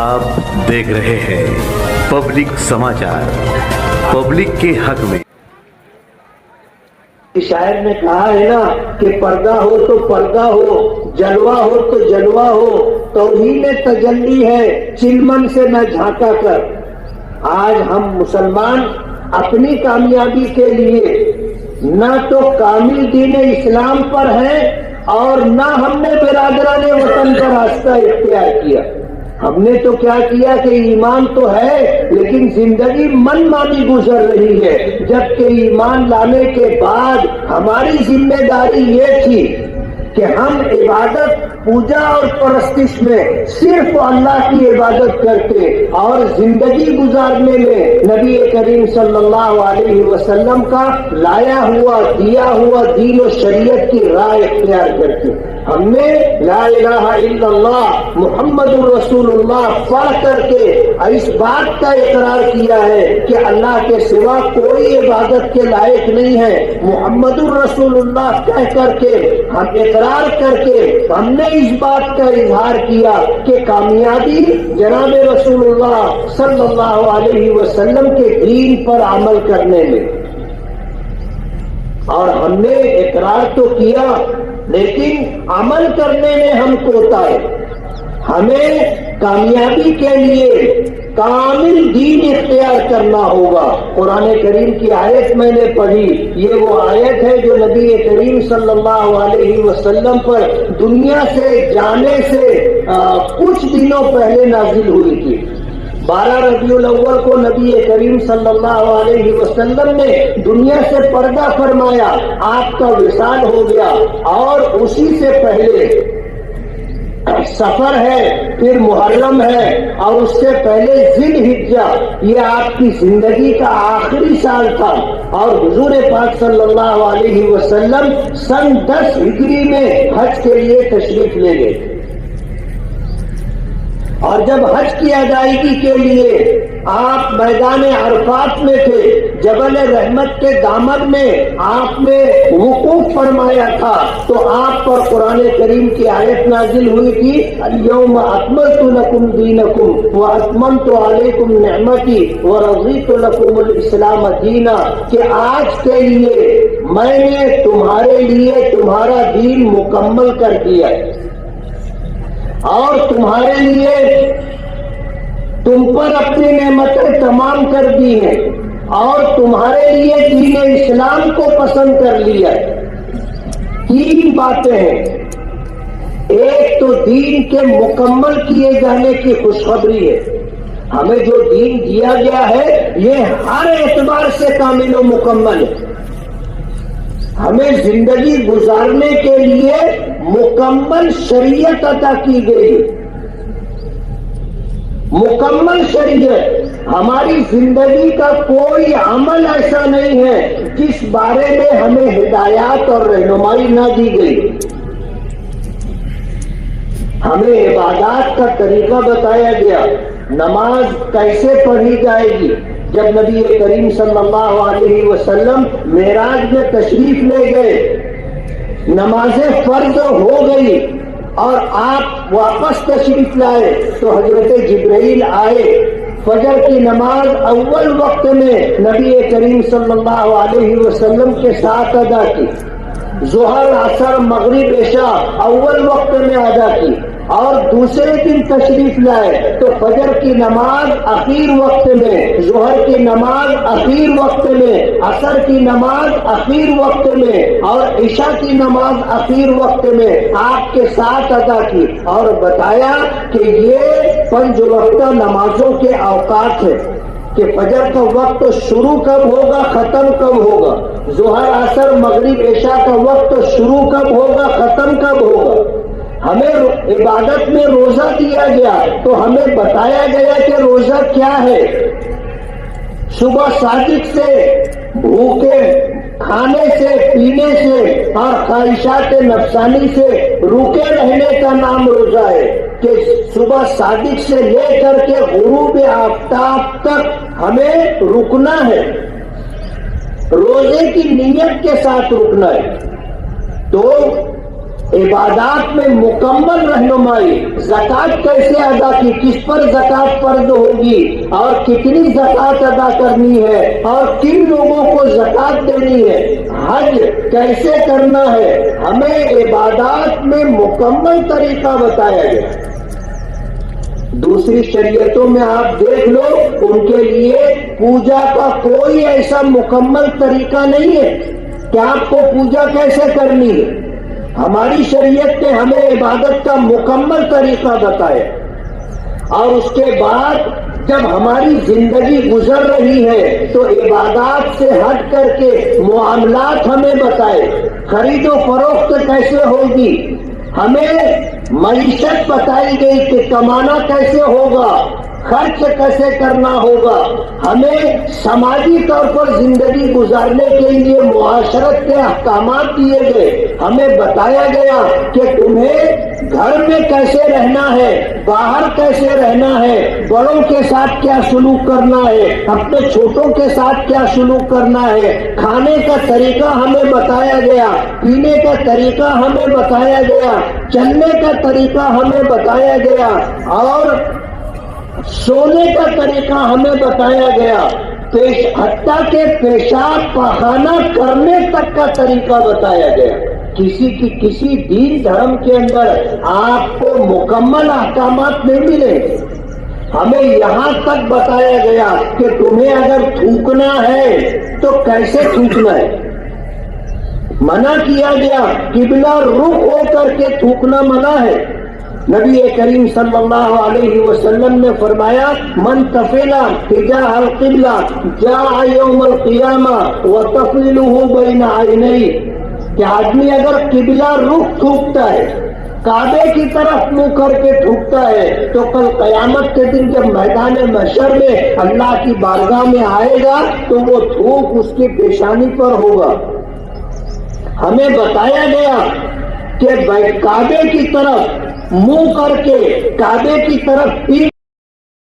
आप देख रहे हैं पब्लिक समाचार, पब्लिक के हक में। शायर ने कहा है ना कि पर्दा हो तो पर्दा हो, जलवा हो तो जलवा हो, तौहीद तजल्ली है चिलमन से न झांका कर। आज हम मुसलमान अपनी कामयाबी के लिए न तो कामिल दीन इस्लाम पर हैं और न हमने बिरादराने वतन का रास्ता इख्तियार किया। हमने तो क्या किया कि ईमान तो है लेकिन जिंदगी मनमानी गुजर रही है, जबकि ईमान लाने के बाद हमारी जिम्मेदारी ये थी कि हम इबादत पूजा और परस्तिश में सिर्फ अल्लाह की इबादत करते और जिंदगी गुजारने में नबी करीम सल्लल्लाहु अलैहि वसल्लम का लाया हुआ दिया हुआ दीन और शरीयत की राह इख्तियार करते। हमने ला इलाहा इल्लल्लाह मुहम्मदुर रसूलुल्लाह पढ़ करके इस बात का इकरार किया है कि अल्लाह के सिवा कोई इबादत के लायक नहीं है। मुहम्मदुर रसूलुल्लाह कह करके हम इकरार करके हमने इस बात का इजहार किया कि कामयाबी जनाब रसूलुल्लाह सल्लल्लाहु अलैहि वसल्लम के दीन पर अमल करने में। और हमने इकरार तो किया लेकिन अमल करने में हम कोताहे। हमें कामयाबी के लिए कामिल दीन इख्तियार करना होगा। कुरान करीम की आयत मैंने पढ़ी, ये वो आयत है जो नबी करीम सल्लल्लाहु अलैहि वसल्लम पर दुनिया से जाने से कुछ दिनों पहले नाजिल हुई थी। 12 रबीउल अव्वल को नबी करीम सल्लल्लाहु अलैहि वसल्लम ने दुनिया से पर्दा फरमाया, आपका विसाल हो गया। और उसी से पहले सफर है, फिर मुहर्रम है और उससे पहले जिलहिज्जा, ये आपकी जिंदगी का आखिरी साल था। और हुजूर पाक सल्लल्लाहु अलैहि वसल्लम सन 10 हिजरी में हज के लिए तशरीफ ले गए। और जब हज की अदायगी के लिए आप मैदान अरफात में थे, जबल रहमत के दामन में आपने वुकूफ फरमाया था, तो आप पर कुरान करीम की आयत नाजिल हुई थी, अल-यौम अकमलतु लकुम दीनकुम व अतममतु अलैकुम निअमती व रज़ीतु लकुमुल इस्लाम दीना, कि आज के लिए मैंने तुम्हारे लिए तुम्हारा दीन मुकम्मल कर दिया और तुम्हारे लिए तुम पर अपनी नेमतें तमाम कर दी हैं और तुम्हारे लिए दीन इस्लाम को पसंद कर लिया। 3 बातें हैं। एक तो दीन के मुकम्मल किए जाने की खुशखबरी है। हमें जो दीन दिया गया है ये हर एतबार से कामिल और मुकम्मल है। हमें जिंदगी गुजारने के लिए मुकम्मल शरीयत अता की गई। मुकम्मल शरीयत, हमारी जिंदगी का कोई अमल ऐसा नहीं है जिस बारे में हमें हिदायत और रहनुमाई ना दी गई। हमें इबादत का तरीका बताया गया, नमाज कैसे पढ़ी जाएगी। जब नबी करीम सल्लल्लाहु अलैहि वसल्लम मेराज में तशरीफ ले गए, नमाजें फर्ज हो गई और आप वापस तशरीफ लाए तो हजरत जिब्रील आए। फजर की नमाज अव्वल वक्त में नबी करीम सल्लल्लाहु अलैहि वसल्लम के साथ अदा की। ज़ोहर, असर, मगरिब, इशा अव्वल वक्त में अदा की। और दूसरे दिन तशरीफ लाए तो फजर की नमाज आखिर वक्त में, जोहर की नमाज आखिर वक्त में, असर की नमाज आखिर वक्त में और ईशा की नमाज आखिर वक्त में आपके साथ अदा की। और बताया कि ये 5 वक्त नमाजों के औकात है कि फजर का वक्त शुरू कब होगा, खत्म कब होगा, जोहर, असर, मगरिब, इशा का वक्त शुरू कब होगा, खत्म कब होगा। हमें इबादत में रोजा दिया गया तो हमें बताया गया कि रोजा क्या है। सुबह सादिक से, भूखे खाने से, पीने से और ख्वाहिशात नफसानी से रुके रहने का नाम रोजा है। कि सुबह सादिक से लेकर के गुरूब आफ्ताब तक हमें रुकना है, रोजे की नीयत के साथ रुकना है। तो عبادات میں مکمل رہنمائی، زکوٰۃ کیسے ادا کی، کس پر زکوٰۃ فرض ہوگی اور کتنی زکوٰۃ ادا کرنی ہے اور کن لوگوں کو زکوٰۃ دینی ہے، حج کیسے کرنا ہے، ہمیں عبادات میں مکمل طریقہ بتایا گیا۔ دوسری شریعتوں میں آپ دیکھ لو، ان کے لیے پوجا کا کوئی ایسا مکمل طریقہ نہیں ہے کہ آپ کو پوجا کیسے کرنی ہے۔ ہماری شریعت نے ہمیں عبادت کا مکمل طریقہ بتایا، اور اس کے بعد جب ہماری زندگی گزر رہی ہے تو عبادات سے ہٹ کر کے معاملات ہمیں بتائے، خرید و فروخت کیسے ہوگی، ہمیں معیشت بتائی گئی کہ کمانا کیسے ہوگا، خرچ کیسے کرنا ہوگا، ہمیں سماجی طور پر زندگی گزارنے کے لیے معاشرت کے احکامات دیے گئے، ہمیں بتایا گیا کہ تمہیں گھر میں کیسے رہنا ہے، باہر کیسے رہنا ہے، بڑوں کے ساتھ کیا سلوک کرنا ہے، اپنے چھوٹوں کے ساتھ کیا سلوک کرنا ہے، کھانے کا طریقہ ہمیں بتایا گیا، پینے کا طریقہ ہمیں بتایا گیا، چلنے کا طریقہ ہمیں بتایا گیا، اور سونے کا طریقہ ہمیں بتایا گیا، حتیٰ کہ پیشاب پخانہ کرنے تک کا طریقہ بتایا گیا۔ کسی دین دھرم کے اندر آپ کو مکمل احکامات نہیں ملے، ہمیں یہاں تک بتایا گیا کہ تمہیں اگر تھوکنا ہے تو کیسے تھوکنا ہے، منع کیا گیا، قبلہ رخ ہو کر کے تھوکنا منع ہے۔ نبی کریم صلی اللہ علیہ وسلم نے فرمایا، من تفل تجاہ القبلہ جاء یوم القیامہ وتفلہ بین عینیہ، کہ آدمی اگر قبلہ رخ تھوکتا ہے، کعبے کی طرف منہ کر کے تھوکتا ہے، تو کل قیامت کے دن جب میدان محشر میں اللہ کی بارگاہ میں آئے گا تو وہ تھوک اس کی پیشانی پر ہوگا۔ ہمیں بتایا گیا کہ کعبے کی طرف منہ کر کے، کعبے کی طرف پیٹ